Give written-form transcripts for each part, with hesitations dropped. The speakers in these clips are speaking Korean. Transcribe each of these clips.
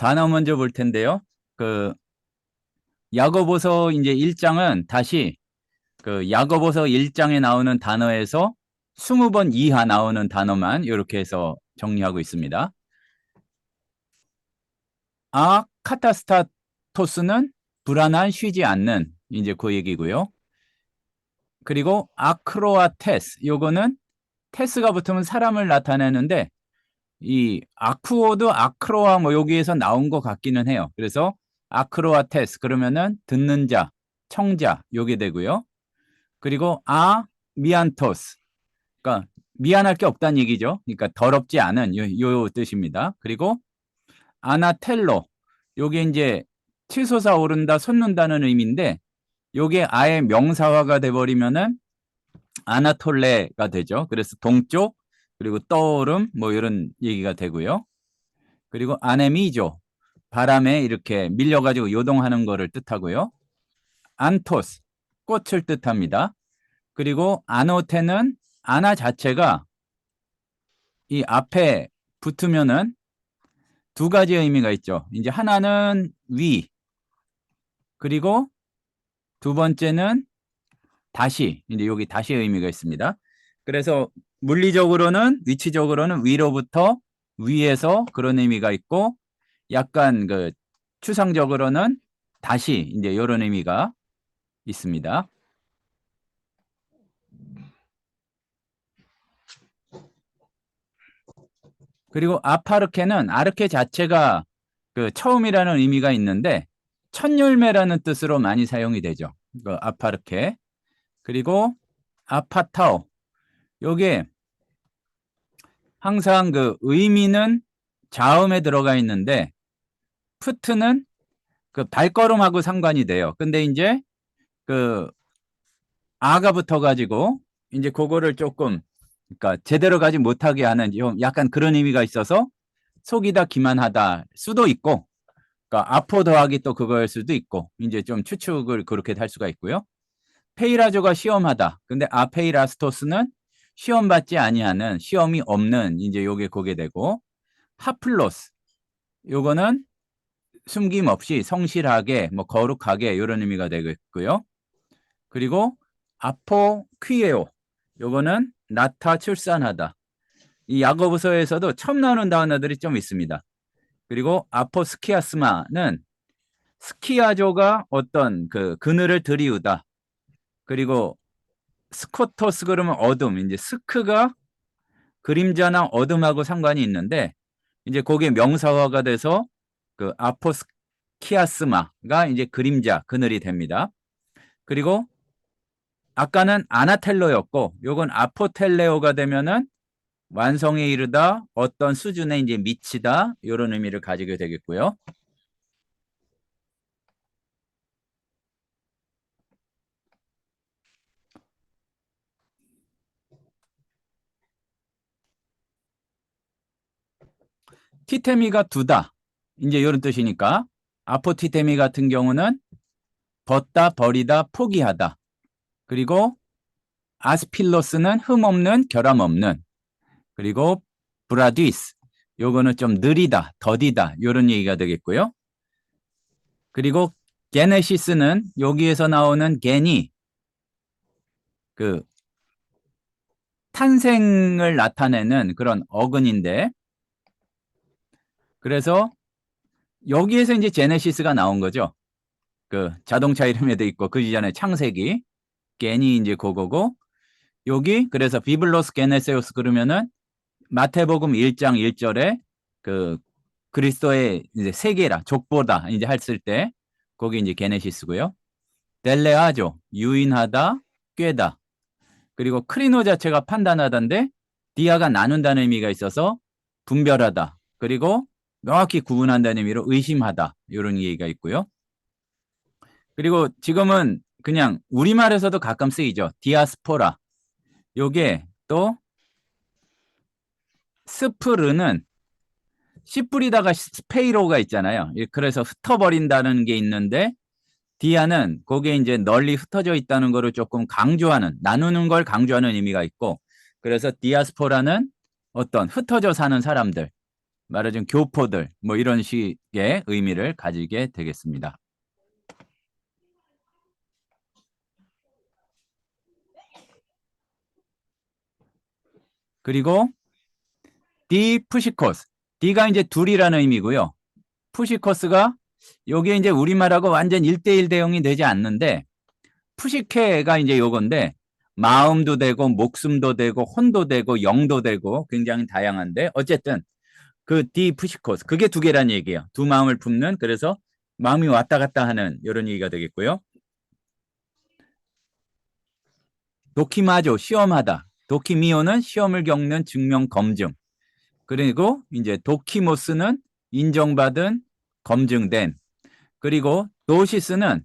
단어 먼저 볼 텐데요. 그 야고보서 이제 1장은 다시 그 야고보서 1장에 나오는 단어에서 20번 이하 나오는 단어만 이렇게 해서 정리하고 있습니다. 카타스타토스는 불안한, 쉬지 않는, 이제 그 얘기고요. 그리고 아크로아테스, 요거는 테스가 붙으면 사람을 나타내는데 이 아쿠오도 아크로아 뭐 여기에서 나온 것 같기는 해요. 그래서 아크로아테스 그러면은 듣는 자, 청자 요게 되고요. 그리고 미안토스, 그러니까 미안할 게 없다는 얘기죠. 그러니까 더럽지 않은 요 뜻입니다. 그리고 아나텔로, 요게 이제 치솟아 오른다, 솟는다는 의미인데 요게 아예 명사화가 돼버리면은 아나톨레가 되죠. 그래서 동쪽, 그리고 떠오름 뭐 이런 얘기가 되고요. 그리고 아네미조, 바람에 이렇게 밀려가지고 요동하는 거를 뜻하고요. 안토스, 꽃을 뜻합니다. 그리고 아노테는 아나 자체가 이 앞에 붙으면은 두 가지 의미가 있죠. 이제 하나는 위, 그리고 두 번째는 다시, 이제 여기 다시 의미가 있습니다. 그래서 물리적으로는, 위치적으로는 위로부터 위에서 그런 의미가 있고, 약간 그 추상적으로는 다시 이제 이런 의미가 있습니다. 그리고 아파르케는 아르케 자체가 그 처음이라는 의미가 있는데 첫 열매라는 뜻으로 많이 사용이 되죠. 그 아파르케. 그리고 아파타오. 요게 항상 그 의미는 자음에 들어가 있는데 푸트는 그 발걸음하고 상관이 돼요. 근데 이제 그 아가 붙어가지고 이제 그거를 조금 그러니까 제대로 가지 못하게 하는 좀 약간 그런 의미가 있어서 속이다 기만하다 수도 있고, 그러니까 아포 더하기 또 그거일 수도 있고, 이제 좀 추측을 그렇게 할 수가 있고요. 페이라조가 시험하다. 근데 아페이라스토스는 시험 받지 아니하는, 시험이 없는, 이제 요게 그게 되고, 하플로스 요거는 숨김없이 성실하게 뭐 거룩하게 이런 의미가 되겠고요. 그리고 아포퀴에오 요거는 낳다 출산하다. 이 야고보서에서도 처음 나오는 단어들이 좀 있습니다. 그리고 아포스키아스마는 스키아조가 어떤 그 그늘을 들이우다. 그리고 스코토스 그러면 어둠, 이제 스크가 그림자나 어둠하고 상관이 있는데 이제 거기에 명사화가 돼서 그 아포스키아스마가 이제 그림자, 그늘이 됩니다. 그리고 아까는 아나텔로였고 요건 아포텔레오가 되면은 완성에 이르다, 어떤 수준에 이제 미치다 이런 의미를 가지게 되겠고요. 티테미가 두다, 이제 이런 뜻이니까 아포티테미 같은 경우는 벗다, 버리다, 포기하다. 그리고 아스필로스는 흠없는, 결함 없는. 그리고 브라디스 요거는 좀 느리다, 더디다 이런 얘기가 되겠고요. 그리고 게네시스는 여기에서 나오는 겐이 그 탄생을 나타내는 그런 어근인데, 그래서 여기에서 이제 제네시스가 나온 거죠. 그 자동차 이름에도 있고 그 이전에 창세기, 겐이 이제 그거고, 여기 그래서 비블로스 게네세우스 그러면은 마태복음 1장 1절에 그 그리스도의 이제 세계라, 족보다 이제 했을 때 거기 이제 게네시스고요. 델레아조 유인하다, 꿰다. 그리고 크리노 자체가 판단하다인데 디아가 나눈다는 의미가 있어서 분별하다. 그리고 명확히 구분한다는 의미로 의심하다. 이런 얘기가 있고요. 그리고 지금은 그냥 우리말에서도 가끔 쓰이죠. 디아스포라. 요게 또 스프르는 씨 뿌리다가 스페이로가 있잖아요. 그래서 흩어버린다는 게 있는데 디아는 거기에 이제 널리 흩어져 있다는 거를 조금 강조하는, 나누는 걸 강조하는 의미가 있고, 그래서 디아스포라는 어떤 흩어져 사는 사람들, 말하자면 교포들 뭐 이런 식의 의미를 가지게 되겠습니다. 그리고 D 푸시코스. D가 이제 둘이라는 의미고요. 푸시코스가 요게 이제 우리말하고 완전 1대1 대응이 되지 않는데 푸시케가 이제 요건데 마음도 되고 목숨도 되고 혼도 되고 영도 되고 굉장히 다양한데 어쨌든 그 D 푸시코스 그게 두 개란 얘기예요. 두 마음을 품는 그래서 마음이 왔다 갔다 하는 이런 얘기가 되겠고요. 도키마조 시험하다. 도키미오는 시험을 겪는 증명 검증. 그리고 이제 도키모스는 인정받은 검증된. 그리고 도시스는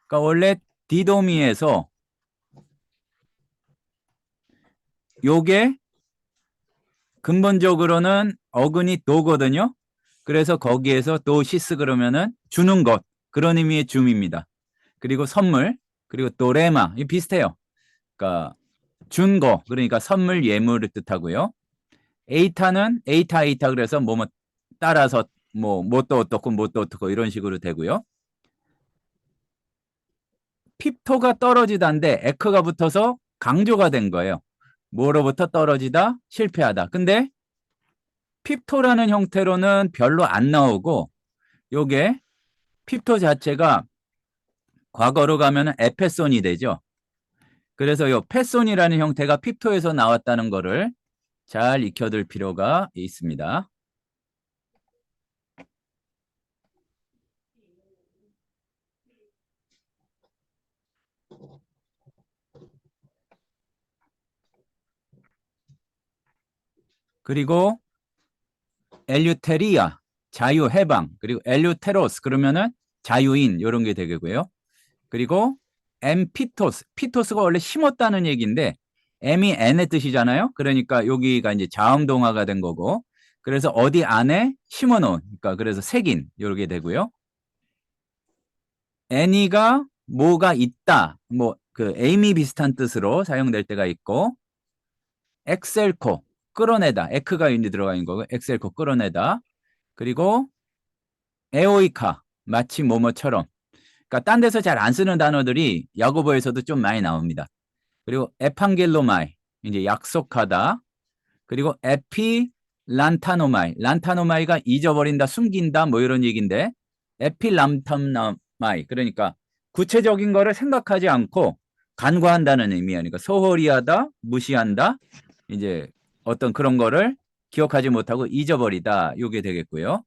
그러니까 원래 디도미에서 요게 근본적으로는 어근이 도거든요. 그래서 거기에서 도시스 그러면은 주는 것 그런 의미의 줌입니다. 그리고 선물 그리고 도레마 이 비슷해요. 그러니까 준 거 그러니까 선물 예물을 뜻하고요. 에이타는 에이타 에이타 그래서 뭐 따라서 뭣도 어떻고 뭣도 어떻고 이런 식으로 되고요. 핍토가 떨어지다인데 에크가 붙어서 강조가 된 거예요. 뭐로부터 떨어지다 실패하다. 근데 핍토라는 형태로는 별로 안 나오고 요게 핍토 자체가 과거로 가면은 에페손이 되죠. 그래서 요 페손이라는 형태가 핍토에서 나왔다는 거를 잘 익혀둘 필요가 있습니다. 그리고 엘유테리아 자유 해방 그리고 엘유테로스 그러면은 자유인 이런 게 되겠고요. 그리고 엠피토스 피토스가 원래 심었다는 얘기인데 M이 N의 뜻이잖아요. 그러니까 여기가 이제 자음동화가 된 거고 그래서 어디 안에 심어놓은 그러니까 그래서 색인 이렇게 되고요. N이가 뭐가 있다 뭐 그 에임이 비슷한 뜻으로 사용될 때가 있고 엑셀코 끌어내다 에크가 이제 들어가 있는 거고 엑셀코 끌어내다 그리고 에오이카 마치 뭐뭐처럼 그러니까 딴 데서 잘 안 쓰는 단어들이 야고보에서도 좀 많이 나옵니다. 그리고 에판겔로마이 이제 약속하다 그리고 에피 란타노마이 란타노마이가 잊어버린다 숨긴다 뭐 이런 얘기인데 에피 란타노마이 그러니까 구체적인 거를 생각하지 않고 간과한다는 의미야. 그러니까 소홀히 하다 무시한다 이제 어떤 그런 거를 기억하지 못하고 잊어버리다 요게 되겠고요.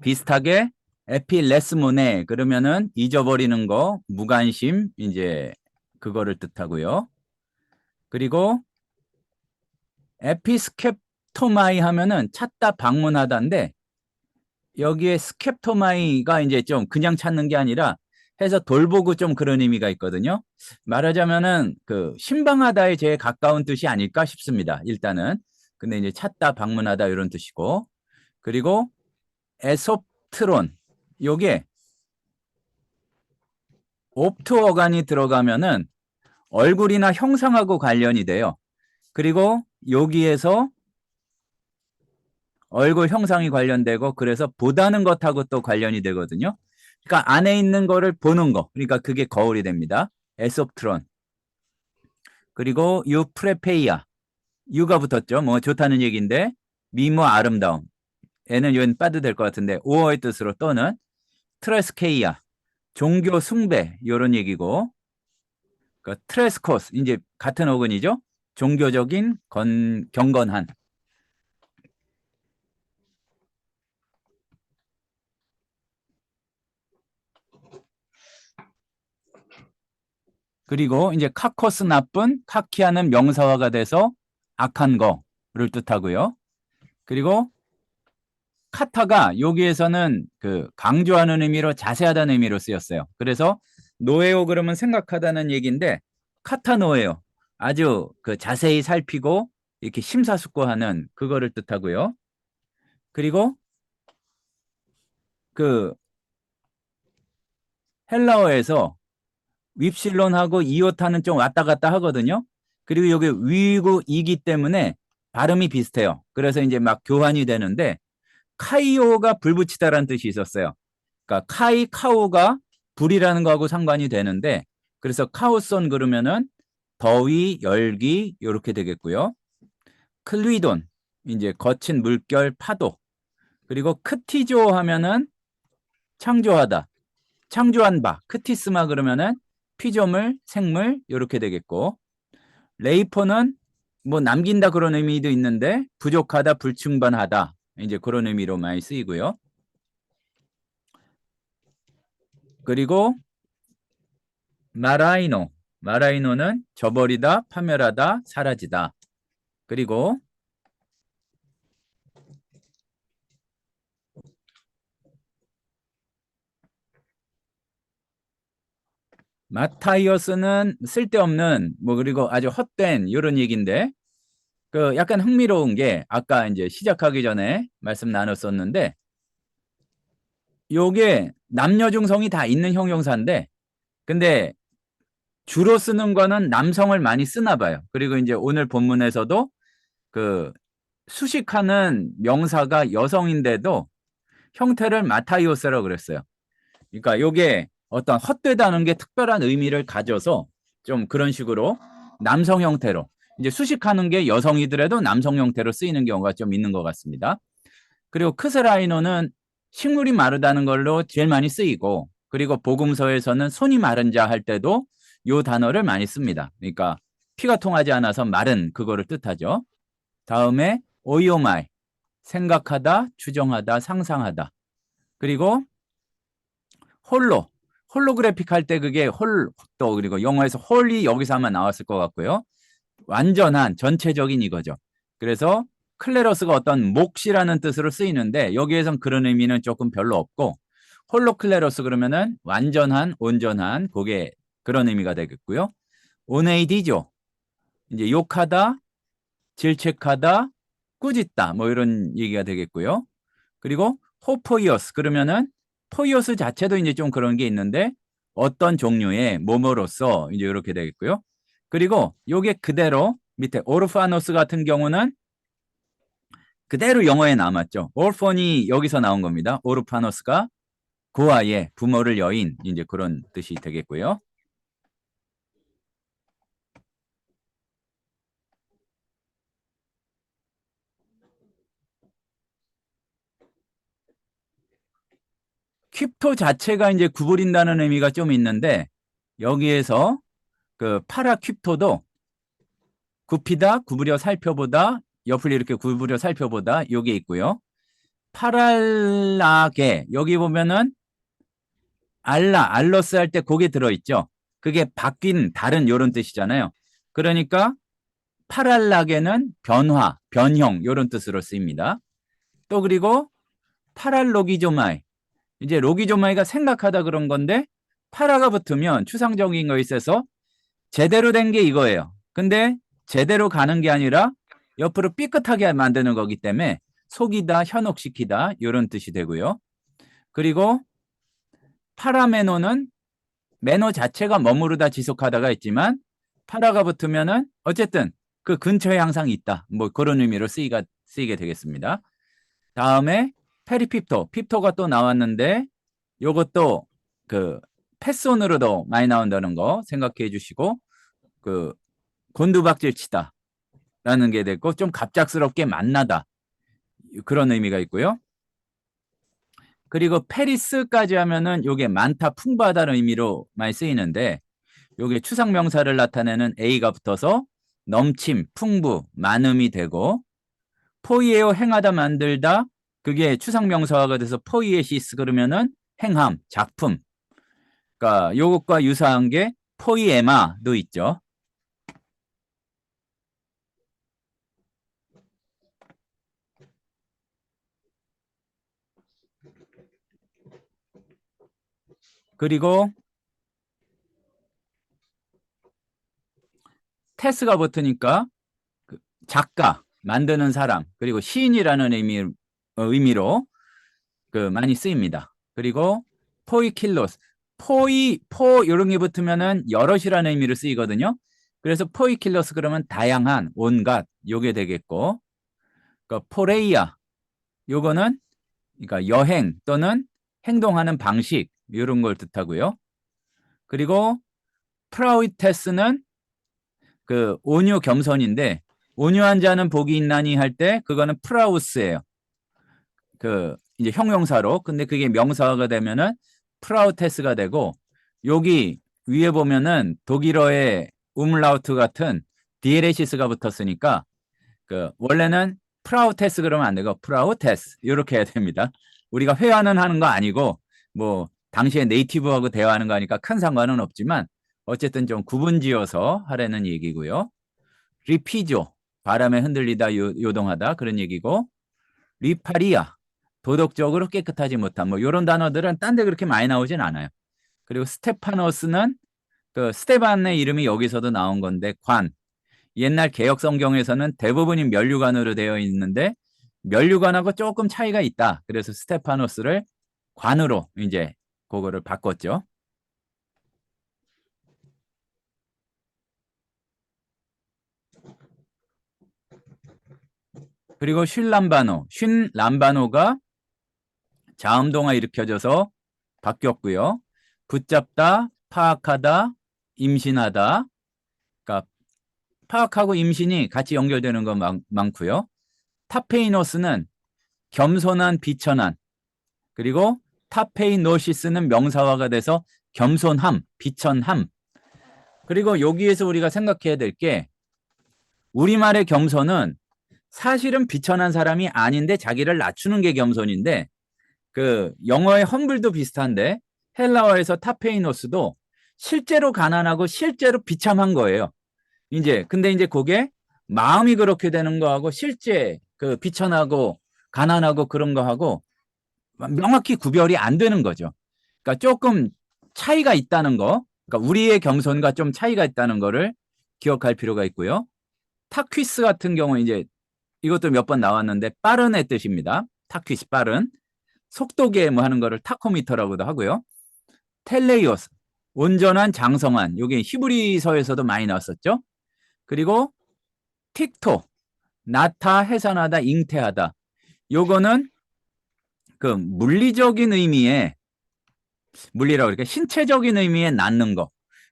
비슷하게 에필레스모네 그러면은 잊어버리는 거 무관심 이제 그거를 뜻하고요. 그리고 에피스캡토마이 하면은 찾다 방문하다인데 여기에 스캡토마이가 이제 좀 그냥 찾는 게 아니라 해서 돌보고 좀 그런 의미가 있거든요. 말하자면은 그 신방하다에 제일 가까운 뜻이 아닐까 싶습니다. 일단은 근데 이제 찾다 방문하다 이런 뜻이고 그리고 에소프트론 요게 옵트 어간이 들어가면은 얼굴이나 형상하고 관련이 돼요. 그리고 여기에서 얼굴 형상이 관련되고 그래서 보다는 것하고 또 관련이 되거든요. 그러니까 안에 있는 거를 보는 거. 그러니까 그게 거울이 됩니다. 에소프트론. 그리고 유프레페이아. 유가 붙었죠. 뭐 좋다는 얘기인데 미모 아름다움. 애는 연 빠도 될 것 같은데 오어의 뜻으로 또는 트레스케이아. 종교 숭배 이런 얘기고 그 트레스코스 이제 같은 어근이죠. 종교적인 경건한 그리고 이제 카코스 나쁜 카키하는 명사화가 돼서 악한 거를 뜻하고요. 그리고 카타가 여기에서는 그 강조하는 의미로 자세하다는 의미로 쓰였어요. 그래서 노에오 그러면 생각하다는 얘기인데 카타 노에오 아주 그 자세히 살피고 이렇게 심사숙고하는 그거를 뜻하고요. 그리고 그 헬라어에서 윕실론하고 이오타는 좀 왔다 갔다 하거든요. 그리고 여기 위고 이기 때문에 발음이 비슷해요. 그래서 이제 막 교환이 되는데 카이오가 불 붙이다라는 뜻이 있었어요. 그러니까 카이 카오가 불이라는 거하고 상관이 되는데 그래서 카오선 그러면은 더위, 열기 이렇게 되겠고요. 클리돈 이제 거친 물결, 파도. 그리고 크티조 하면은 창조하다, 창조한 바. 크티스마 그러면은 피조물, 생물 이렇게 되겠고 레이포는 뭐 남긴다 그런 의미도 있는데 부족하다, 불충분하다 이제 그런 의미로 많이 쓰이고요. 그리고 마라이노, 마라이노는 저버리다, 파멸하다, 사라지다. 그리고 마타이어스는 쓸데없는 뭐 그리고 아주 헛된 이런 얘기인데 그 약간 흥미로운 게 아까 이제 시작하기 전에 말씀 나눴었는데 요게 남녀 중성이 다 있는 형용사인데 근데 주로 쓰는 거는 남성을 많이 쓰나 봐요. 그리고 이제 오늘 본문에서도 그 수식하는 명사가 여성인데도 형태를 마타이오스라고 그랬어요. 그러니까 요게 어떤 헛되다는 게 특별한 의미를 가져서 좀 그런 식으로 남성 형태로 이제 수식하는 게 여성이더라도 남성 형태로 쓰이는 경우가 좀 있는 것 같습니다. 그리고 크스라이노는 식물이 마르다는 걸로 제일 많이 쓰이고 그리고 복음서에서는 손이 마른 자 할 때도 요 단어를 많이 씁니다. 그러니까 피가 통하지 않아서 마른 그거를 뜻하죠. 다음에 오이오마이 생각하다, 추정하다, 상상하다. 그리고 홀로 홀로그래픽 할 때 그게 또 그리고 영어에서 홀이 여기서 아마 나왔을 것 같고요. 완전한 전체적인 이거죠. 그래서 클레로스가 어떤 몫이라는 뜻으로 쓰이는데 여기에선 그런 의미는 조금 별로 없고 홀로 클레로스 그러면은 완전한, 온전한 그게 그런 의미가 되겠고요. 오네이디죠. 이제 욕하다, 질책하다, 꾸짖다 뭐 이런 얘기가 되겠고요. 그리고 호포이어스 그러면은 포이어스 자체도 이제 좀 그런 게 있는데 어떤 종류의 뭐뭐로서 이제 이렇게 되겠고요. 그리고 요게 그대로 밑에 오르파노스 같은 경우는 그대로 영어에 남았죠. 올폰이 여기서 나온 겁니다. 오르파노스가 고아의 부모를 여인 이제 그런 뜻이 되겠고요. 퀴토 자체가 이제 구부린다는 의미가 좀 있는데 여기에서 그 파라 퀴토도 굽히다, 구부려 살펴보다, 옆을 이렇게 구부려 살펴보다 요게 있고요. 파랄라게 여기 보면은 알러스 할 때 그게 들어있죠. 그게 바뀐 다른 요런 뜻이잖아요. 그러니까 파랄라게는 변화, 변형 요런 뜻으로 쓰입니다. 또 그리고 파랄로기조마이 이제 로기조마이가 생각하다 그런 건데 파라가 붙으면 추상적인 거에 있어서 제대로 된 게 이거예요. 근데 제대로 가는 게 아니라 옆으로 삐끗하게 만드는 거기 때문에 속이다, 현혹시키다 이런 뜻이 되고요. 그리고 파라메노는 매너 자체가 머무르다 지속하다가 있지만 파라가 붙으면은 어쨌든 그 근처에 항상 있다. 뭐 그런 의미로 쓰이게 되겠습니다. 다음에 페리핍토, 핍토가 또 나왔는데 요것도 그 패손으로도 많이 나온다는 거 생각해 주시고 그 곤두박질 치다 라는 게 됐고 좀 갑작스럽게 만나다 그런 의미가 있고요. 그리고 페리스까지 하면은 요게 많다 풍부하다는 의미로 많이 쓰이는데 요게 추상명사를 나타내는 A가 붙어서 넘침, 풍부, 많음이 되고 포이에오 행하다 만들다 그게 추상명사화가 돼서 포이에시스 그러면은 행함, 작품. 그러니까 요것과 유사한 게 포이에마도 있죠. 그리고 테스가 붙으니까 그 작가, 만드는 사람, 그리고 시인이라는 의미로 그 많이 쓰입니다. 그리고 포이킬로스. 포 이런 게 붙으면은 여럿이라는 의미로 쓰이거든요. 그래서 포이킬로스 그러면 다양한, 온갖 요게 되겠고, 그러니까 포레이아 요거는 그러니까 여행 또는 행동하는 방식 이런 걸 뜻하고요. 그리고 프라우테스는 그 온유 겸손인데 온유한 자는 복이 있나니 할 때 그거는 프라우스예요. 그 이제 형용사로. 근데 그게 명사가 되면은 프라우테스가 되고 여기 위에 보면은 독일어의 umlaut 같은 디에레시스가 붙었으니까 그 원래는 프라우테스 그러면 안 되고 프라우테스 이렇게 해야 됩니다. 우리가 회화는 하는 거 아니고 뭐 당시에 네이티브하고 대화하는 거 하니까 큰 상관은 없지만 어쨌든 좀 구분지어서 하라는 얘기고요. 리피조 바람에 흔들리다 요동하다 그런 얘기고 리파리아 도덕적으로 깨끗하지 못한 뭐 이런 단어들은 딴 데 그렇게 많이 나오진 않아요. 그리고 스테파노스는 그 스테반의 이름이 여기서도 나온 건데 관. 옛날 개역 성경에서는 대부분이 면류관으로 되어 있는데 면류관하고 조금 차이가 있다. 그래서 스테파노스를 관으로 이제 그거를 바꿨죠. 그리고 슌람바노가 자음동화 일으켜져서 바뀌었고요. 붙잡다, 파악하다, 임신하다. 그러니까 파악하고 임신이 같이 연결되는 거 많고요. 타페이노스는 겸손한, 비천한. 그리고 타페이노시스는 명사화가 돼서 겸손함, 비천함. 그리고 여기에서 우리가 생각해야 될 게 우리말의 겸손은 사실은 비천한 사람이 아닌데 자기를 낮추는 게 겸손인데 그 영어의 험블도 비슷한데 헬라어에서 타페이노스도 실제로 가난하고 실제로 비참한 거예요. 이제 근데 이제 그게 마음이 그렇게 되는 거하고 실제 그 비천하고 가난하고 그런 거하고 명확히 구별이 안 되는 거죠. 그러니까 조금 차이가 있다는 거, 그러니까 우리의 겸손과 좀 차이가 있다는 거를 기억할 필요가 있고요. 타퀴스 같은 경우 이제 이것도 몇 번 나왔는데 빠른의 뜻입니다. 타퀴스 빠른. 속도계 뭐 하는 거를 타코미터라고도 하고요. 텔레이오스 온전한 장성한 이게 히브리서에서도 많이 나왔었죠. 그리고 틱토 나타 해산하다 잉태하다 요거는 그 물리적인 의미의 물리라고 그러니까 신체적인 의미의 낳는 거.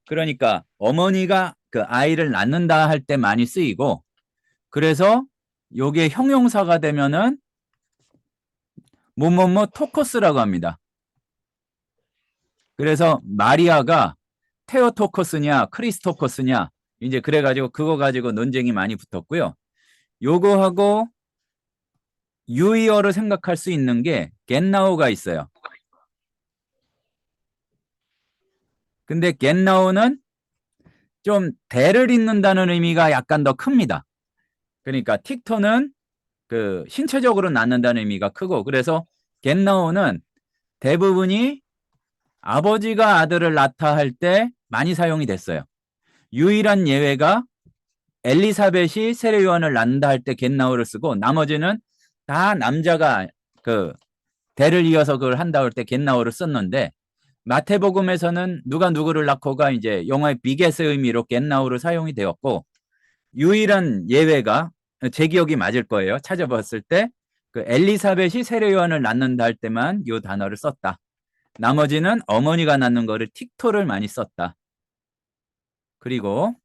그러니까 어머니가 그 아이를 낳는다 할 때 많이 쓰이고 그래서 요게 형용사가 되면은 뭐뭐뭐 토커스라고 합니다. 그래서 마리아가 테오토커스냐 크리스토커스냐 이제 그래가지고 그거 가지고 논쟁이 많이 붙었고요. 요거하고 유의어를 생각할 수 있는 게 겟나우가 있어요. 근데 겟나우는 좀 대를 잇는다는 의미가 약간 더 큽니다. 그러니까 틱토는 그 신체적으로 낳는다는 의미가 크고 그래서 겟나우는 대부분이 아버지가 아들을 낳다 할 때 많이 사용이 됐어요. 유일한 예외가 엘리사벳이 세례요한을 낳는다 할 때 겟나우를 쓰고 나머지는 다 남자가 그 대를 이어서 그걸 한다 할 때 겟나우를 썼는데 마태복음에서는 누가 누구를 낳고가 이제 영어의 비겟의 의미로 겟나우로 사용이 되었고 유일한 예외가 제 기억이 맞을 거예요. 찾아봤을 때 그 엘리사벳이 세례 요한을 낳는다 할 때만 이 단어를 썼다. 나머지는 어머니가 낳는 거를 틱토를 많이 썼다. 그리고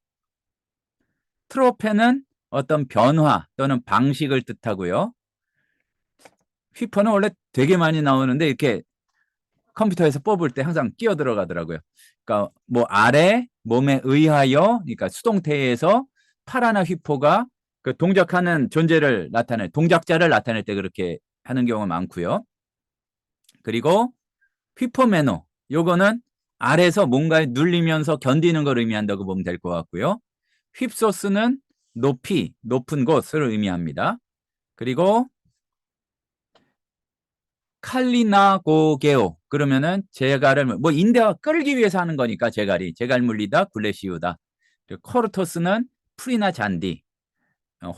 트로페는 어떤 변화 또는 방식을 뜻하고요. 휘퍼는 원래 되게 많이 나오는데 이렇게 컴퓨터에서 뽑을 때 항상 끼어 들어가더라고요. 그러니까 뭐 아래 몸에 의하여 그러니까 수동태에서 파라나 휘포가 그 동작하는 존재를 나타낼 동작자를 나타낼 때 그렇게 하는 경우가 많고요. 그리고 휘포매너 요거는 아래에서 뭔가에 눌리면서 견디는 걸 의미한다고 보면 될 것 같고요. 휩소스는 높이 높은 곳을 의미합니다. 그리고 칼리나고게오 그러면은 제갈을 뭐 인대와 끌기 위해서 하는 거니까 제갈 물리다 굴레 씌우다. 코르토스는 풀이나 잔디,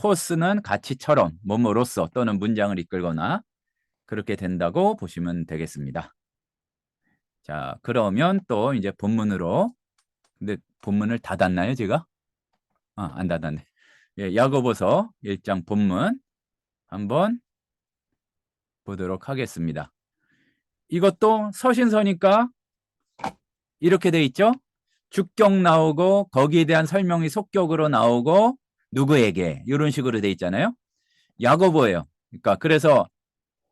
호스는 가치처럼 뭐뭐로써 또는 문장을 이끌거나 그렇게 된다고 보시면 되겠습니다. 자, 그러면 또 이제 본문으로. 근데 본문을 닫았나요, 제가? 안 닫았네. 예, 야고보서 1장 본문 한번 보도록 하겠습니다. 이것도 서신서니까 이렇게 돼 있죠? 주격 나오고 거기에 대한 설명이 속격으로 나오고 누구에게 이런 식으로 돼 있잖아요. 야고보예요. 그러니까 그래서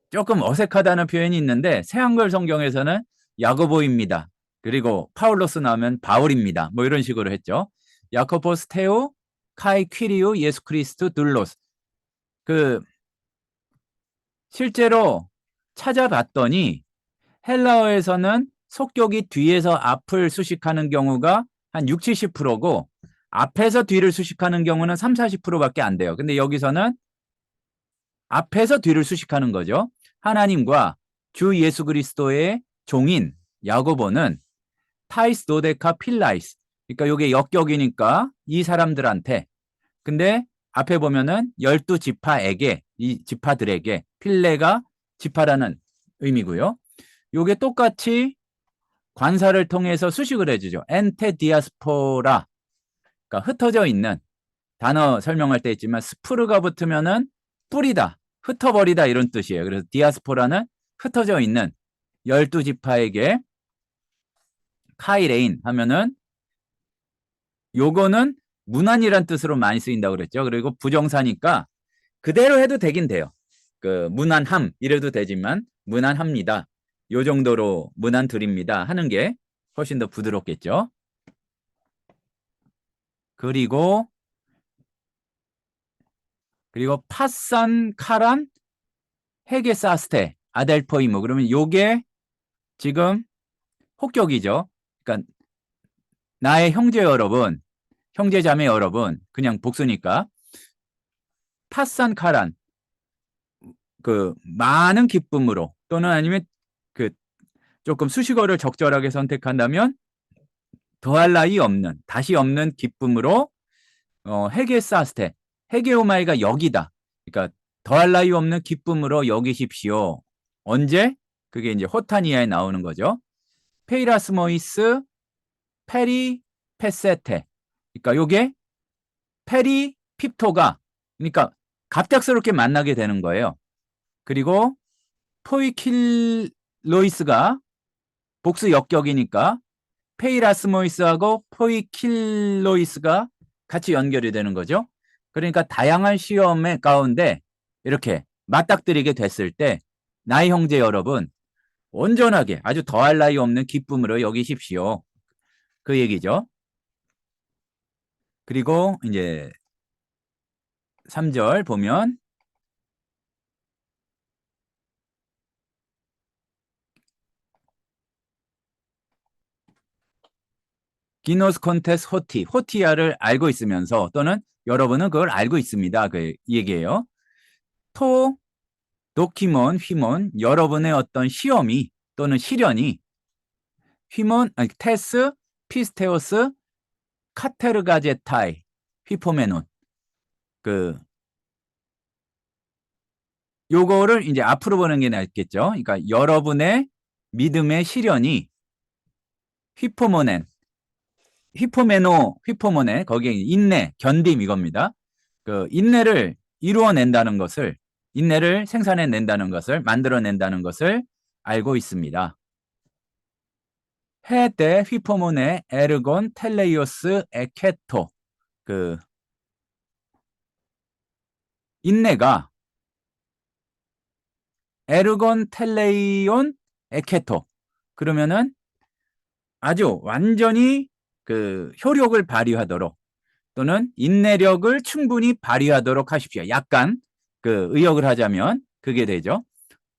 조금 어색하다는 표현이 있는데 새한글 성경에서는 야고보입니다. 그리고 파울로스 나오면 바울입니다. 뭐 이런 식으로 했죠. 야코보스 테오 카이 퀴리우 예수 크리스투 둘로스. 그 실제로 찾아봤더니 헬라어에서는 속격이 뒤에서 앞을 수식하는 경우가 한 6, 70%고 앞에서 뒤를 수식하는 경우는 3, 40%밖에 안 돼요. 근데 여기서는 앞에서 뒤를 수식하는 거죠. 하나님과 주 예수 그리스도의 종인 야고보는 타이스 도데카 필라이스. 그러니까 이게 역격이니까 이 사람들한테. 근데 앞에 보면은 12지파에게, 이 지파들에게, 필레가 지파라는 의미고요. 요게 똑같이 관사를 통해서 수식을 해주죠. 엔테 디아스포라. 그러니까 흩어져 있는, 단어 설명할 때 있지만 스푸르가 붙으면은 뿌리다, 흩어버리다 이런 뜻이에요. 그래서 디아스포라는 흩어져 있는 12지파에게 카이레인 하면은 요거는 문안이란 뜻으로 많이 쓰인다고 그랬죠. 그리고 부정사니까 그대로 해도 되긴 돼요. 그 문안함 이래도 되지만 문안합니다. 요 정도로 문안 드립니다 하는 게 훨씬 더 부드럽겠죠. 그리고 파산 카란 헤게사스테 아델포이모. 그러면 요게 지금 혹격이죠. 그러니까 나의 형제 여러분, 형제 자매 여러분, 그냥 복수니까 파산 카란, 그 많은 기쁨으로, 또는 아니면 그 조금 수식어를 적절하게 선택한다면 더할 나위 없는, 다시 없는 기쁨으로 헤게사스테, 헤게오마이가 여기다. 그러니까 더할 나위 없는 기쁨으로 여기십시오. 언제? 그게 이제 호타니아에 나오는 거죠. 페이라스모이스 페리 페세테. 그러니까 요게 페리 핍토가, 그러니까 갑작스럽게 만나게 되는 거예요. 그리고 포이킬로이스가 복수 역격이니까 페이라스모이스하고 포이킬로이스가 같이 연결이 되는 거죠. 그러니까 다양한 시험의 가운데 이렇게 맞닥뜨리게 됐을 때 나의 형제 여러분, 온전하게 아주 더할 나위 없는 기쁨으로 여기십시오. 그 얘기죠. 그리고 이제 3절 보면 기노스 콘테스 호티아를 알고 있으면서, 또는 여러분은 그걸 알고 있습니다. 그 얘기예요. 토 도키몬 휘몬, 여러분의 어떤 시험이 또는 시련이 휘몬 테스 피스테오스 카테르가제타이 휘포메논, 그 요거를 이제 앞으로 보는 게 낫겠죠. 그러니까 여러분의 믿음의 시련이 휘포모넨, 휘포모네, 거기에 인내, 견딤 이겁니다. 그 인내를 이루어낸다는 것을, 인내를 생산해낸다는 것을, 만들어낸다는 것을 알고 있습니다. 해때 휘포모네 에르곤 텔레이오스 에케토. 그 인내가 에르곤 텔레이온 에케토. 그러면은 아주 완전히 그 효력을 발휘하도록, 또는 인내력을 충분히 발휘하도록 하십시오. 약간 그 의역을 하자면 그게 되죠.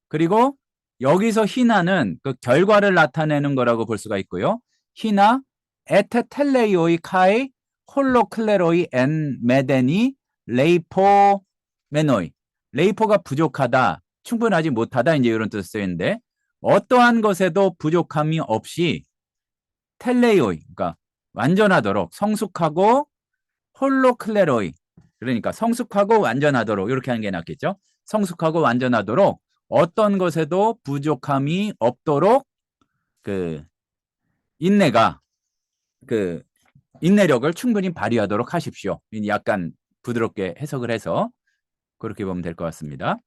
그리고 여기서 희나는 그 결과를 나타내는 거라고 볼 수가 있고요. 희나 에테텔레이오이 카이 홀로클레로이 엔 메데니 레이포 메노이. 레이포가 부족하다, 충분하지 못하다, 이제 이런 뜻을 쓰는데, 어떠한 것에도 부족함이 없이 텔레이오이, 그러니까 완전하도록, 성숙하고 홀로클레로이, 그러니까 성숙하고 완전하도록, 이렇게 하는 게 낫겠죠. 성숙하고 완전하도록 어떤 것에도 부족함이 없도록 그 인내가 그 인내력을 충분히 발휘하도록 하십시오. 약간 부드럽게 해석을 해서 그렇게 보면 될 것 같습니다.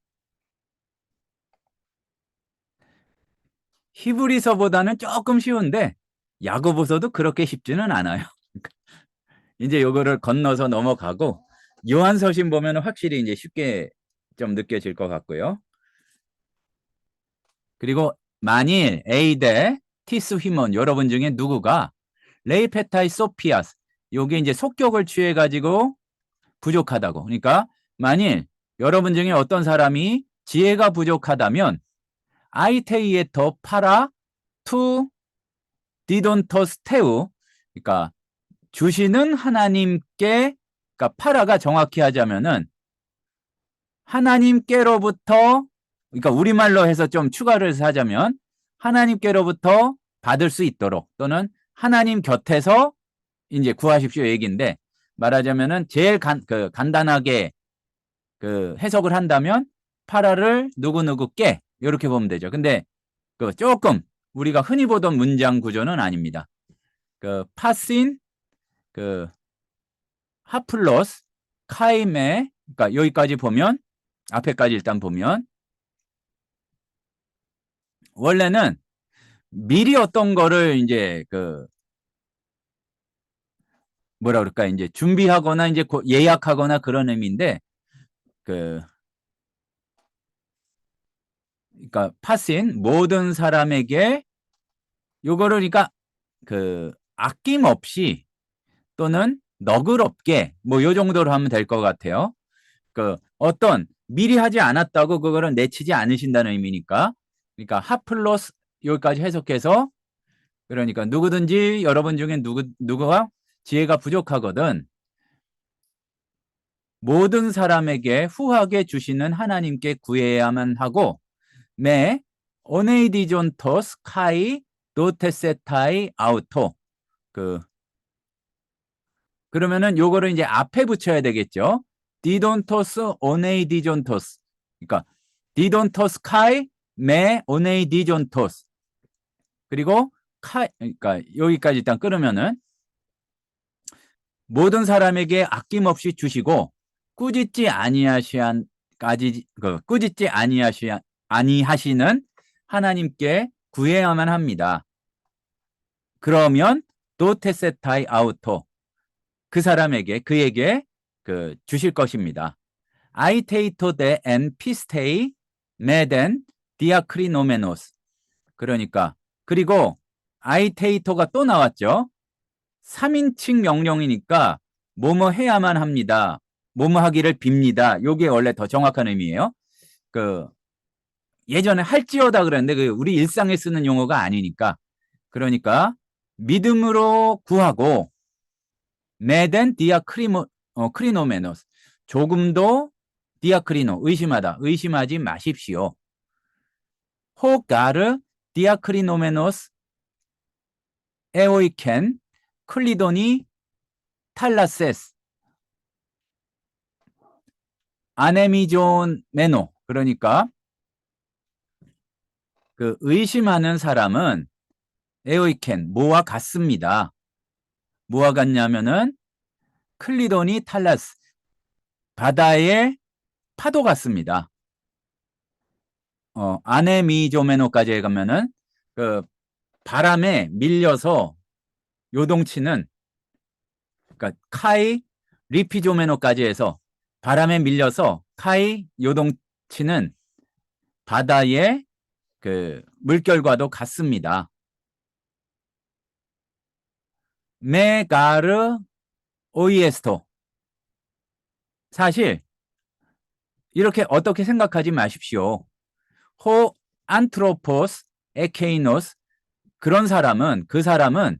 히브리서보다는 조금 쉬운데 야고보서도 그렇게 쉽지는 않아요. 이제 요거를 건너서 넘어가고 요한서신 보면 확실히 이제 쉽게 좀 느껴질 것 같고요. 그리고 만일 A 대 티스 휘먼 여러분 중에 누구가 레이페타이 소피아스 요게 이제 속격을 취해 가지고 부족하다고. 그러니까 만일 여러분 중에 어떤 사람이 지혜가 부족하다면 아이테이에터 파라 투 디돈토스 테우 그러니까 주시는 하나님께 그러니까 파라가 정확히 하자면은 하나님께로부터 그러니까 우리말로 해서 좀 추가를 해서 하자면 하나님께로부터 받을 수 있도록 또는 하나님 곁에서 이제 구하십시오 얘기인데 말하자면은 제일 간단하게 그 해석을 한다면 파라를 누구누구께 이렇게 보면 되죠. 근데 그 조금 우리가 흔히 보던 문장 구조는 아닙니다. 그 파신 그 하플로스 카이메 그러니까 여기까지 보면 앞에까지 일단 보면 원래는 미리 어떤 거를 이제 그 뭐라 그럴까 이제 준비하거나 이제 예약하거나 그런 의미인데 그 그러니까 파신 모든 사람에게 요거를 그러니까 그 아낌없이 또는 너그럽게 뭐 요 정도로 하면 될 것 같아요. 그 어떤 미리 하지 않았다고 그거를 내치지 않으신다는 의미니까 그러니까 하플러스 여기까지 해석해서 그러니까 누구든지 여러분 중에 누구가 지혜가 부족하거든 모든 사람에게 후하게 주시는 하나님께 구해야만 하고 매 오네이디존토스 카이 노테세타이 아우토 그 그러면은 요거를 이제 앞에 붙여야 되겠죠. 디돈토스 오네이디존토스 그러니까 디돈토스 카이 메 오네이디존토스 그리고 그러니까 여기까지 일단 끊으면은 모든 사람에게 아낌없이 주시고 꾸짖지 아니하시안까지 꾸짖지 아니하시는 하나님께 구해야만 합니다. 그러면 도테세타이 아우토 그 사람에게 그에게 그 주실 것입니다. 아이테이토 데엔 피스테이 메덴 디아크리노메노스 그러니까 그리고 아이테이토가 또 나왔죠. 3인칭 명령이니까 뭐뭐 해야만 합니다. 뭐뭐 하기를 빕니다. 요게 원래 더 정확한 의미예요. 그 예전에 할지어다 그랬는데 그 우리 일상에 쓰는 용어가 아니니까 그러니까 믿음으로 구하고 메덴 크리노메노스 조금도 디아크리노 의심하다 의심하지 마십시오. 호가르 디아크리노메노스 에오이켄 클리도니 탈라세스 아네미존 메노 그러니까 그 의심하는 사람은 에오이켄 뭐와 같습니다. 뭐와 같냐면은 클리도니 탈라스 바다의 파도 같습니다. 아네미조메노까지 가면은 그 바람에 밀려서 요동치는 그러니까 카이 리피조메노까지 해서 바람에 밀려서 카이 요동치는 바다의 그 물결과도 같습니다. 메가르 오이에스토 사실 이렇게 어떻게 생각하지 마십시오. 호 안트로포스 에케이노스 그런 사람은 그 사람은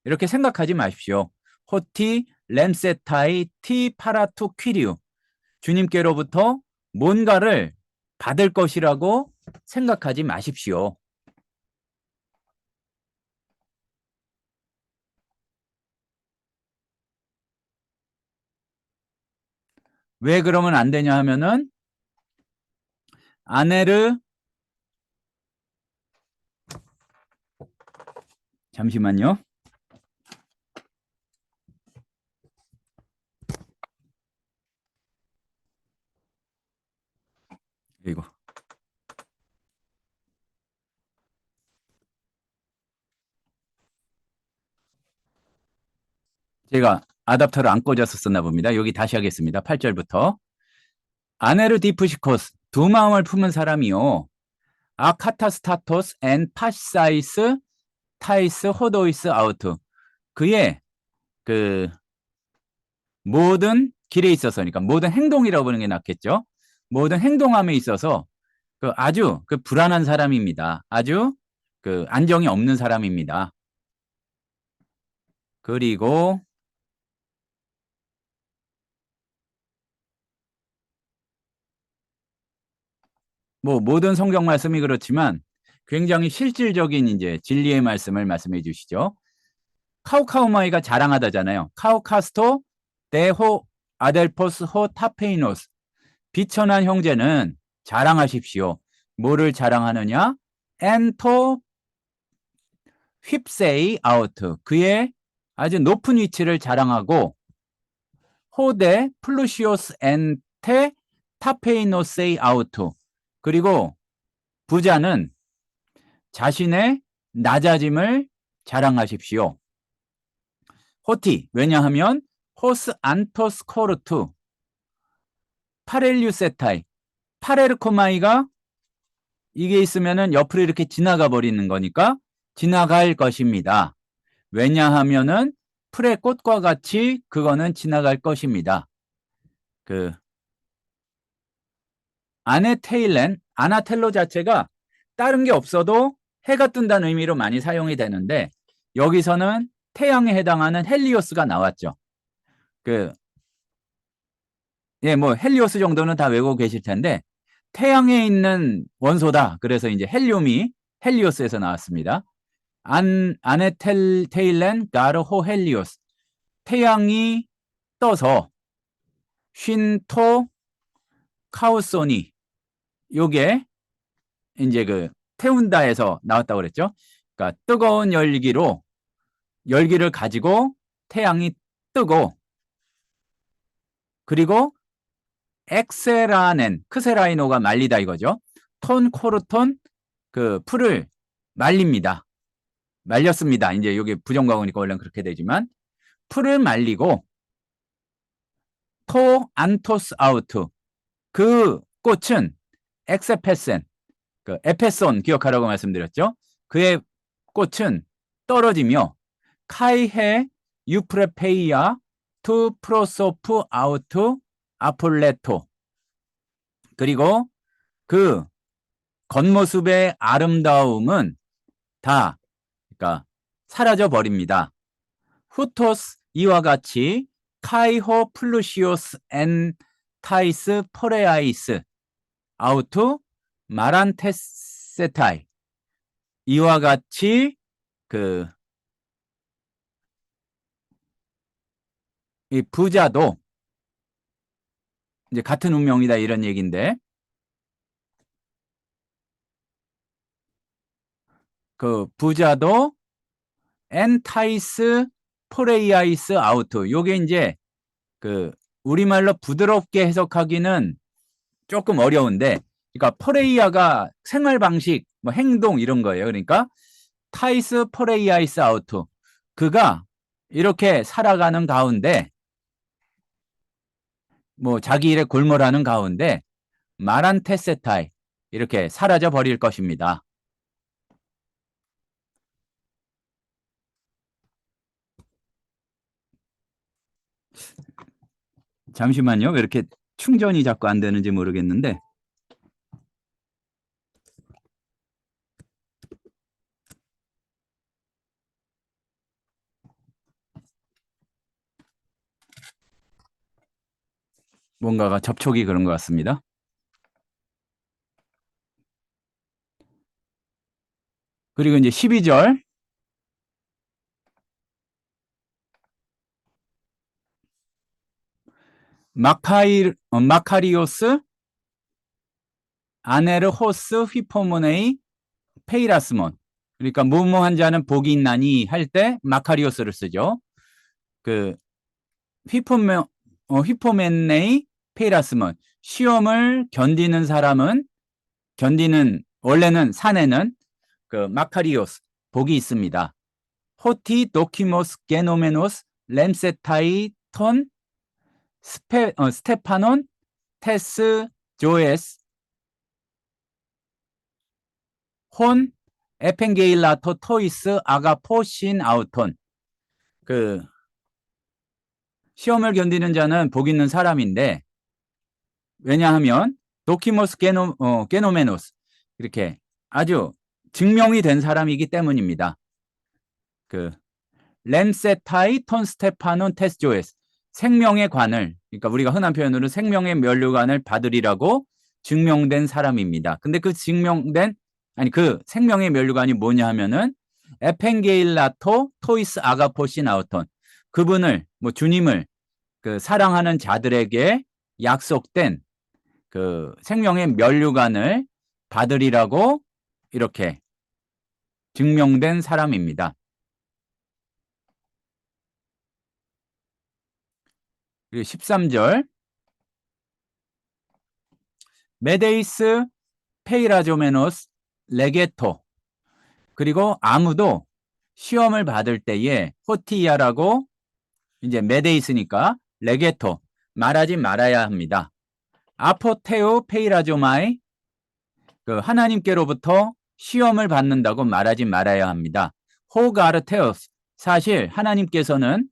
이렇게 생각하지 마십시오. 호티 렘세타이 티 파라투 퀴리우 주님께로부터 뭔가를 받을 것이라고 생각하지 마십시오. 왜 그러면 안 되냐 하면은 아네르 잠시만요. 이거. 제가 아답터를 안 꽂아서 썼나 봅니다. 여기 다시 하겠습니다. 8절부터. 아네르 디프시코스, 두 마음을 품은 사람이요. 아카타스타토스 앤 파시사이스 타이스 호도이스 아우트. 그의 그 모든 길에 있어서, 그러니까 모든 행동이라고 보는 게 낫겠죠. 모든 행동함에 있어서 그 아주 그 불안한 사람입니다. 아주 그 안정이 없는 사람입니다. 그리고 뭐 모든 성경 말씀이 그렇지만 굉장히 실질적인 이제 진리의 말씀을 말씀해 주시죠. 카우카우마이가 자랑하다잖아요. 카우카스토 데호 아델포스 호 타페이노스. 비천한 형제는 자랑하십시오. 뭐를 자랑하느냐? 엔토 휩세이 아우트. 그의 아주 높은 위치를 자랑하고 호데 플루시오스 엔테 타페이노세이 아우트. 그리고 부자는 자신의 낮아짐을 자랑하십시오. 호티. 왜냐하면 호스 안토스 코르투 파렐류세타이. 파레르코마이가 이게 있으면은 옆으로 이렇게 지나가 버리는 거니까 지나갈 것입니다. 왜냐하면은 풀의 꽃과 같이 그거는 지나갈 것입니다. 그 아네테일렌, 아나텔로 자체가 다른 게 없어도 해가 뜬다는 의미로 많이 사용이 되는데 여기서는 태양에 해당하는 헬리오스가 나왔죠. 뭐 헬리오스 정도는 다 외우고 계실 텐데 태양에 있는 원소다. 그래서 이제 헬륨이 헬리오스에서 나왔습니다. 아네테일렌 가르호 헬리오스. 태양이 떠서 쉰토 카우소니. 요게 이제 그 태운다에서 나왔다고 그랬죠. 그러니까 뜨거운 열기를 가지고 태양이 뜨고 그리고 엑세라넨 크세라이노가 말리다 이거죠. 톤 코르톤 그 풀을 말립니다. 말렸습니다. 이제 여기 부정과거니까 원래는 그렇게 되지만 풀을 말리고 토 안토스 아우트. 그 꽃은 엑세페센 그 에페손 기억하라고 말씀드렸죠. 그의 꽃은 떨어지며 카이헤 유프레페이아 투 프로소프 아우트 아폴레토. 그리고 그 겉모습의 아름다움은 다 그러니까 사라져 버립니다. 후토스 이와 같이 카이호 플루시오스 엔 타이스 포레아이스 아우투 마란테세타이. 이와 같이 그 이 부자도 이제 같은 운명이다 이런 얘기인데 그 부자도 엔타이스 포레이아이스 아우트. 요게 이제 그 우리말로 부드럽게 해석하기는 조금 어려운데 그러니까 포레이아가 생활 방식 뭐 행동 이런 거예요. 그러니까 타이스 포레이아이스 아우트. 그가 이렇게 살아가는 가운데 뭐 자기 일에 골몰하는 가운데 마란테세타이 이렇게 사라져 버릴 것입니다. 잠시만요. 왜 이렇게 충전이 자꾸 안 되는지 모르겠는데 뭔가가 접촉이 그런 것 같습니다. 그리고 이제 12절 마카리오스 아네르 호스 휘포모네이 페이라스몬. 그러니까 무모한 자는 복이 있나니 할 때 마카리오스를 쓰죠. 그 휘포메 휘포멘네이 페이라스먼 시험을 견디는 사람은 견디는 원래는 산에는 그 마카리오스 복이 있습니다. 호티 도키모스 게노메노스 렘세타이 톤 스테파논 테스 조에스 혼 에펜게일라토 토이스 아가포 신 아우톤 그 시험을 견디는 자는 복 있는 사람인데 왜냐하면 도키모스 게노메노스 이렇게 아주 증명이 된 사람이기 때문입니다. 그 렘세타이 톤 스테파논 테스조에스 생명의 관을 그러니까 우리가 흔한 표현으로 생명의 면류관을 받으리라고 증명된 사람입니다. 근데 그 증명된 아니 그 생명의 면류관이 뭐냐 하면은 에펜게일라토 토이스 아가포시나우톤 그분을 뭐 주님을 그 사랑하는 자들에게 약속된 그 생명의 면류관을 받으리라고 이렇게 증명된 사람입니다. 그리고 13절 메데이스 페이라조메노스 레게토 그리고 아무도 시험을 받을 때에 호티야라고 이제 메데이스니까 레게토 말하지 말아야 합니다. 아포테오 페이라조마이 그 하나님께로부터 시험을 받는다고 말하지 말아야 합니다. 호가르테오스 사실 하나님께서는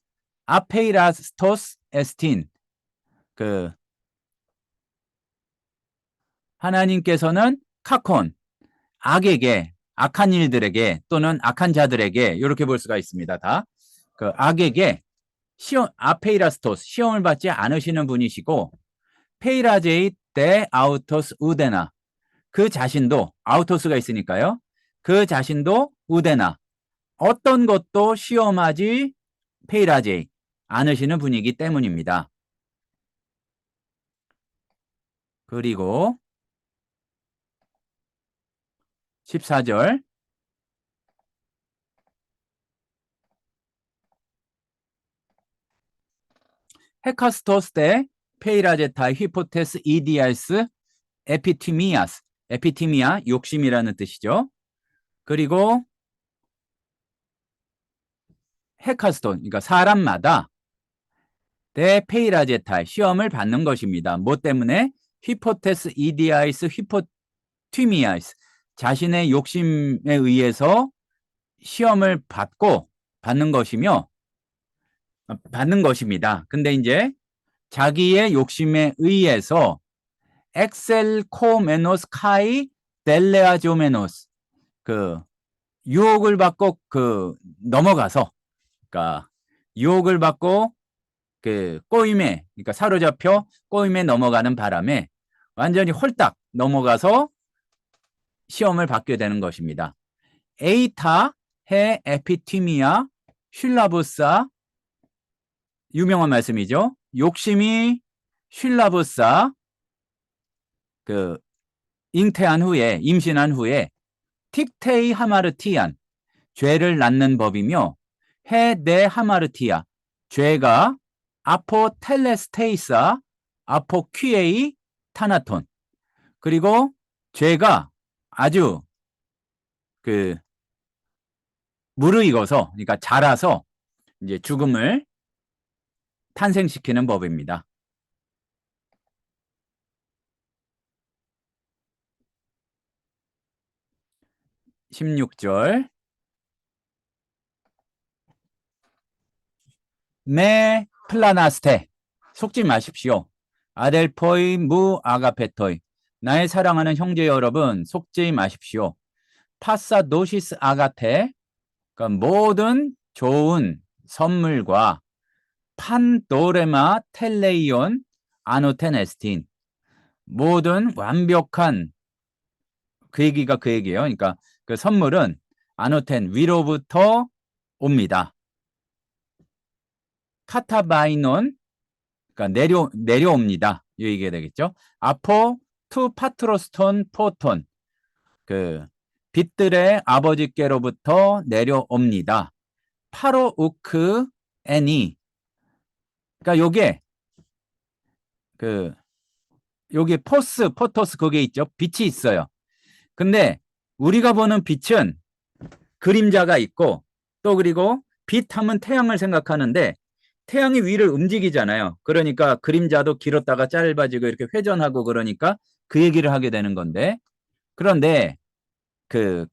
아페이라스토스 에스틴 그 하나님께서는 카콘 악에게 악한 일들에게 또는 악한 자들에게 이렇게 볼 수가 있습니다. 다 그 악에게 시험 아페이라스토스 시험을 받지 않으시는 분이시고 페이라제이 데 아우토스 우데나 그 자신도 아우토스가 있으니까요. 그 자신도 우데나 어떤 것도 시험하지 페이라제이 않으시는 분이기 때문입니다. 그리고 14절 헤카스토스 때 페이라제타 히포테스 이디아스 에피티미아스 에피티미아 욕심이라는 뜻이죠. 그리고 헤카스톤 그러니까 사람마다 데페이라제타 시험을 받는 것입니다. 뭐 때문에 히포테스 이디아이스 히포티미아이스 자신의 욕심에 의해서 시험을 받는 것이며 받는 것입니다. 근데 이제 자기의 욕심에 의해서 엑셀코메노스 카이 델레아조메노스 그 유혹을 받고 그 넘어가서 그러니까 유혹을 받고 그 꼬임에 그러니까 사로잡혀 꼬임에 넘어가는 바람에 완전히 홀딱 넘어가서 시험을 받게 되는 것입니다. 에이타 해 에피티미아 슐라부사 유명한 말씀이죠. 욕심이 슐라부사 그 잉태한 후에 임신한 후에 틱테이 하마르티안 죄를 낳는 법이며 헤네 하마르티아 죄가 아포텔레스테이사 아포퀴에이 타나톤 그리고 죄가 아주 그 무르익어서 그러니까 자라서 이제 죽음을 탄생시키는 법입니다. 16절 메 플라나스테 속지 마십시오. 아델포이 무 아가페토이 나의 사랑하는 형제 여러분 속지 마십시오. 파사도시스 아가테 그러니까 모든 좋은 선물과 판도레마 텔레이온 아노텐 에스틴 모든 완벽한 그 얘기가 그 얘기예요. 그러니까 그 선물은 아노텐 위로부터 옵니다. 카타바이논 그러니까 내려옵니다. 이 얘기가 되겠죠. 아포 투 파트로스톤 포톤 그 빛들의 아버지께로부터 내려옵니다. 파로 우크 애니. 그러니까 요게 포토스 그게 있죠. 빛이 있어요. 근데 우리가 보는 빛은 그림자가 있고 또 그리고 빛 하면 태양을 생각하는데 태양이 위를 움직이잖아요. 그러니까 그림자도 길었다가 짧아지고 이렇게 회전하고 그러니까 그 얘기를 하게 되는 건데 그런데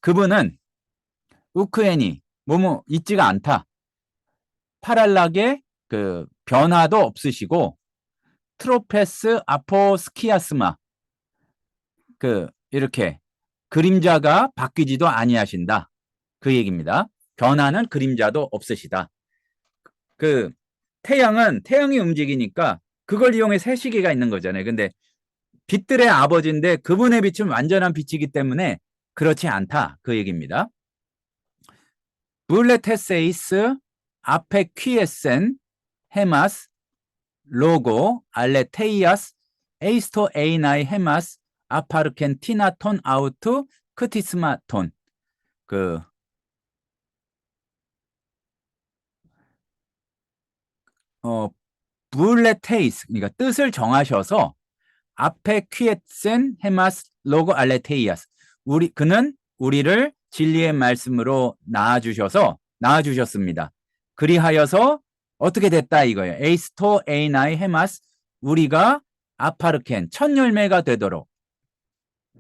그분은 우크엔이 뭐뭐 있지가 않다. 파랄락의 변화도 없으시고 트로페스 아포스키아스마 이렇게 그림자가 바뀌지도 아니하신다. 그 얘기입니다. 변화는 그림자도 없으시다. 태양이 움직이니까 그걸 이용해서 해시계가 있는 거잖아요. 근데 빛들의 아버지인데 그분의 빛은 완전한 빛이기 때문에 그렇지 않다. 그 얘기입니다. 블레테세이스 아페 퀴에센 헤마스 로고 알레테이아스 에이스토 에이나이 헤마스 아파르켄티나톤 아우투 크티스마톤 블레테이스 그러니까 뜻을 정하셔서 아페 퀴에센 헤마스 로고 알레테이아스 그는 우리를 진리의 말씀으로 낳아주셨습니다. 그리하여서 어떻게 됐다 이거예요. 에이스토 에이나이 헤마스 우리가 아파르켄 첫 열매가 되도록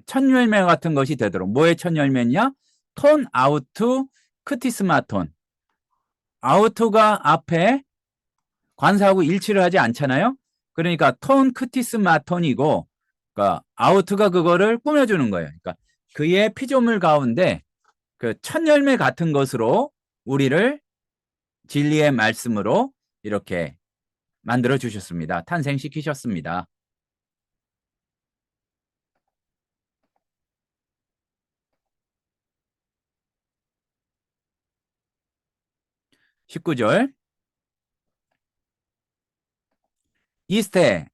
첫 열매 같은 것이 되도록 뭐의 첫 열매냐? 톤 아우투 크티스마톤 아우투가 앞에 관사하고 일치를 하지 않잖아요. 그러니까 톤 크티스마톤이고 그러니까 아우트가 그거를 꾸며주는 거예요. 그러니까 그의 피조물 가운데 첫 열매 같은 것으로 우리를 진리의 말씀으로 이렇게 만들어 주셨습니다. 탄생시키셨습니다. 19절 이스테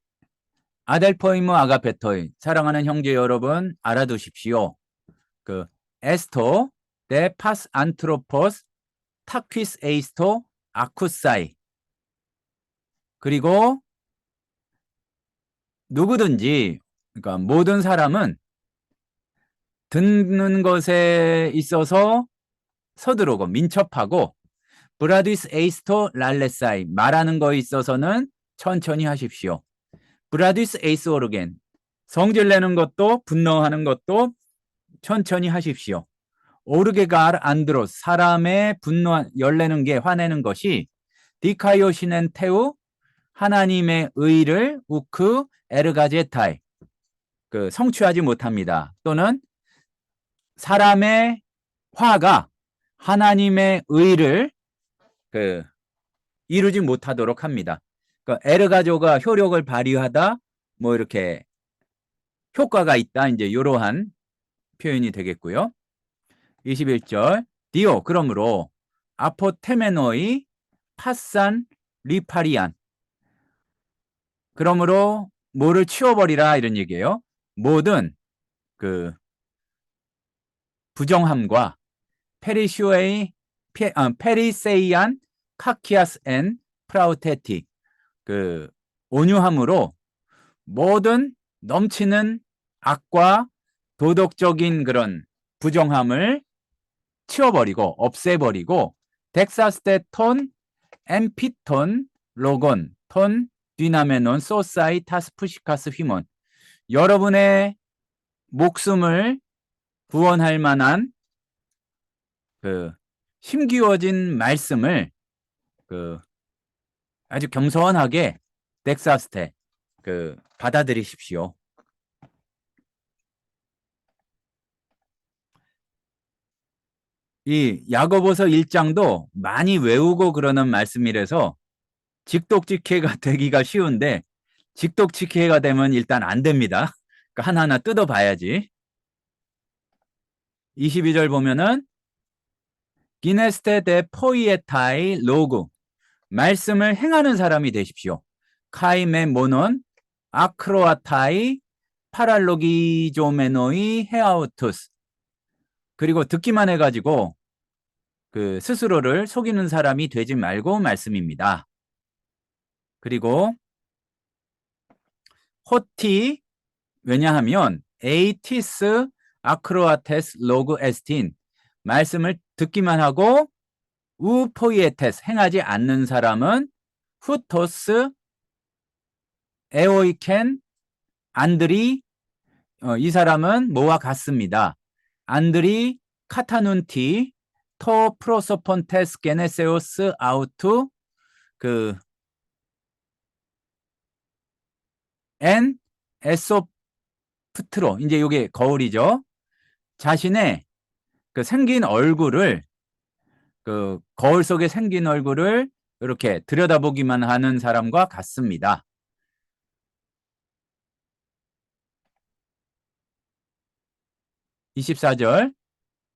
아델포이무 아가페토이 사랑하는 형제 여러분 알아두십시오. 에스토 데 파스 안트로포스 타퀴스 에이스토 아쿠사이 그리고 누구든지 그러니까 모든 사람은 듣는 것에 있어서 서두르고 민첩하고 브라디스 에이스토 랄레사이 말하는 거에 있어서는 천천히 하십시오. 브라디스 에이스 오르겐 성질 내는 것도 분노하는 것도 천천히 하십시오. 오르게갈 안드로스 사람의 열내는 게 화내는 것이 디카요시넨 테우 하나님의 의를 우크 에르가제타이 성취하지 못합니다. 또는 사람의 화가 하나님의 의를 이루지 못하도록 합니다. 에르가조가 효력을 발휘하다 뭐 이렇게 효과가 있다 이제 이러한 표현이 되겠고요. 21절 디오 그러므로 아포테메노이 파산 리파리안 그러므로 뭐를 치워버리라 이런 얘기예요. 모든 부정함과 페리세이안 카키아스 앤 프라우테틱 온유함으로 모든 넘치는 악과 도덕적인 그런 부정함을 치워버리고 없애버리고 덱사스테톤 엠피톤 로곤 톤 디나메논 소사이 타스푸시카스 휘몬 여러분의 목숨을 구원할 만한 힘기워진 말씀을 아주 겸손하게 덱사스테 받아들이십시오. 이 야고보서 1장도 많이 외우고 그러는 말씀이라서 직독직해가 되기가 쉬운데 직독직해가 되면 일단 안 됩니다. 그러니까 하나하나 뜯어봐야지. 22절 보면은 기네스테 데 포이에타이 로그 말씀을 행하는 사람이 되십시오. 카이메 모논 아크로아타이 파랄로기조메노이 헤아우투스 그리고 듣기만 해가지고 그 스스로를 속이는 사람이 되지 말고 말씀입니다. 그리고 호티, 왜냐하면 에이티스 아크로아테스 로그 에스틴, 말씀을 듣기만 하고 우포이에테스, 행하지 않는 사람은 후토스 에오이켄 안드리, 이 사람은 뭐와 같습니다. 안드리 카타눈티 토 프로소폰테스 게네세오스 아우투 그 엔 에소프트로, 이제 이게 거울이죠. 자신의 그 생긴 얼굴을, 그 거울 속에 생긴 얼굴을 이렇게 들여다보기만 하는 사람과 같습니다. 24절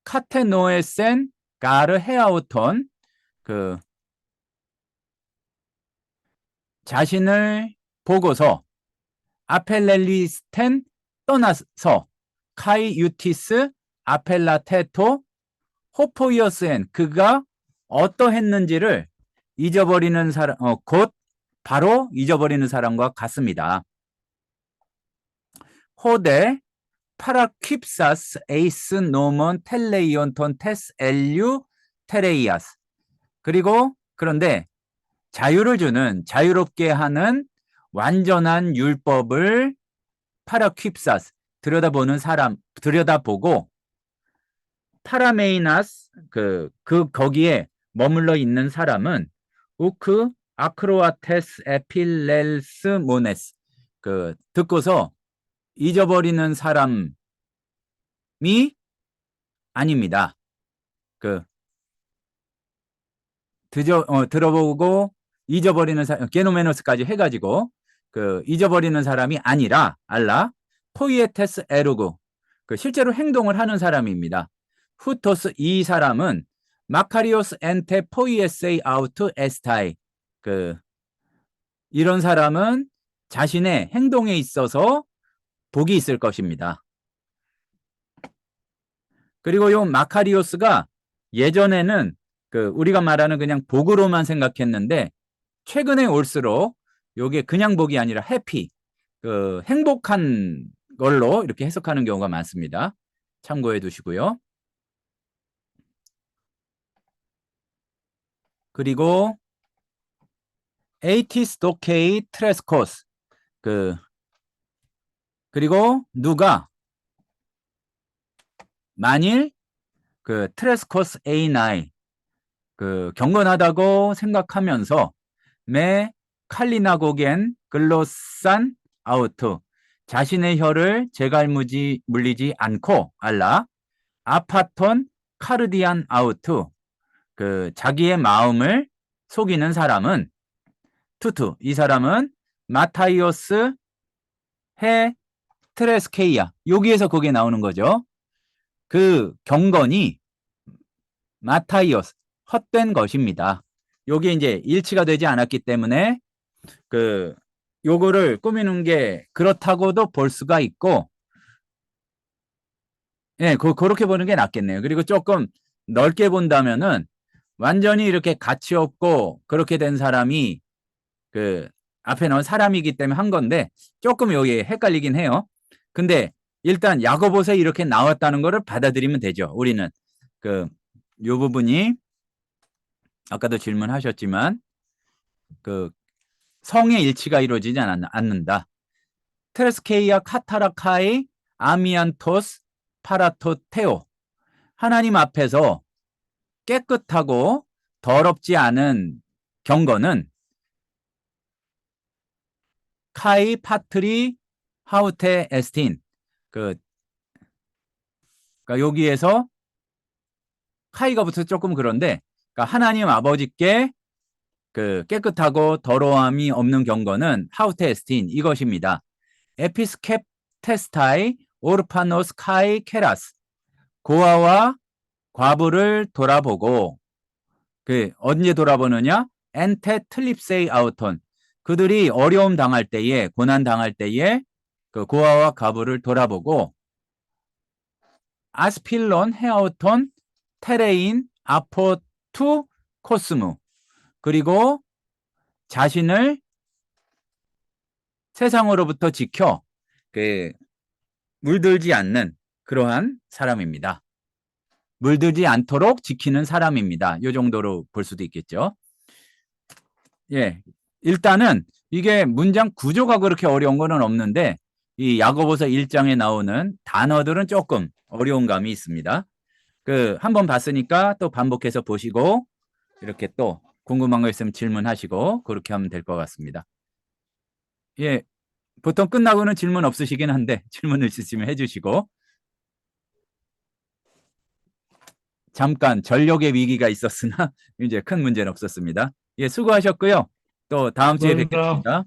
카테노에센 가르 헤아우톤, 그 자신을 보고서 아펠렐리스텐 떠나서 카이 유티스 아펠라테토 호포이어스엔, 그가 어떠했는지를 잊어버리는 사람, 곧 바로 잊어버리는 사람과 같습니다. 호데 파라퀴프사스 에이스 노먼 텔레이온톤 테스 엘류 테레이아스. 그리고 그런데 자유를 주는, 자유롭게 하는 완전한 율법을 파라퀴프사스, 들여다보는 사람, 들여다보고 파라메이나스, 거기에 머물러 있는 사람은 우크 아크로아테스 에필렐스 모네스, 듣고서 잊어버리는 사람이 아닙니다. 들어보고 잊어버리는 사람, 게노메노스까지 해가지고 잊어버리는 사람이 아니라 알라 포이에테스 에루고, 실제로 행동을 하는 사람입니다. 후토스, 이 사람은 마카리오스 엔테 포이에세이 아우트 에스타이, 이런 사람은 자신의 행동에 있어서 복이 있을 것입니다. 그리고 요 마카리오스가 예전에는 우리가 말하는 그냥 복으로만 생각했는데 최근에 올수록 요게 그냥 복이 아니라 해피, 행복한 걸로 이렇게 해석하는 경우가 많습니다. 참고해 두시고요. 그리고 에이티스 도케이 트레스코스, 그리고 누가 만일 트레스코스 A9, 경건하다고 생각하면서 메 칼리나고겐 글로산 아우트, 자신의 혀를 물리지 않고 알라 아파톤 카르디안 아우트, 자기의 마음을 속이는 사람은 투투, 이 사람은 마타이오스 헤 트레스케이아, 여기에서 그게 나오는 거죠. 경건이 마타이오스, 헛된 것입니다. 요게 이제 일치가 되지 않았기 때문에 요거를 꾸미는 게 그렇다고도 볼 수가 있고, 예, 그렇게 보는 게 낫겠네요. 그리고 조금 넓게 본다면은 완전히 이렇게 가치 없고 그렇게 된 사람이 앞에 나온 사람이기 때문에 한 건데 조금 여기 헷갈리긴 해요. 근데 일단 야고보서에 이렇게 나왔다는 거를 받아들이면 되죠. 우리는 요 부분이 아까도 질문하셨지만 성의 일치가 이루어지지 않는다. 트레스케이아 카타라카이 아미안토스 파라토테오, 하나님 앞에서 깨끗하고 더럽지 않은 경건은 카이 파트리 하우테 에스틴, 그러니까 여기에서 카이가 붙어서 조금 그런데, 그러니까 하나님 아버지께 깨끗하고 더러움이 없는 경건은 하우테 에스틴, 이것입니다. 에피스캡 테스타이 오르파노스 카이 케라스, 고아와 과부를 돌아보고, 언제 돌아보느냐? 엔테 틀립세이 아우톤, 그들이 어려움 당할 때에, 고난 당할 때에 고아와 과부를 돌아보고 아스필론, 헤아우톤, 테레인, 아포투, 코스무. 그리고 자신을 세상으로부터 지켜 그 물들지 않는 그러한 사람입니다. 물들지 않도록 지키는 사람입니다. 이 정도로 볼 수도 있겠죠. 예, 일단은 이게 문장 구조가 그렇게 어려운 거는 없는데 이 야고보서 1장에 나오는 단어들은 조금 어려운 감이 있습니다. 한번 봤으니까 또 반복해서 보시고 이렇게 또 궁금한 거 있으면 질문하시고 그렇게 하면 될 것 같습니다. 예, 보통 끝나고는 질문 없으시긴 한데 질문을 있으시면 해주시고. 잠깐 전력의 위기가 있었으나 이제 큰 문제는 없었습니다. 예, 수고하셨고요. 또 다음 주에 감사합니다. 뵙겠습니다.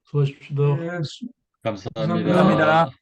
수고하십시오. 감사합니다. 감사합니다.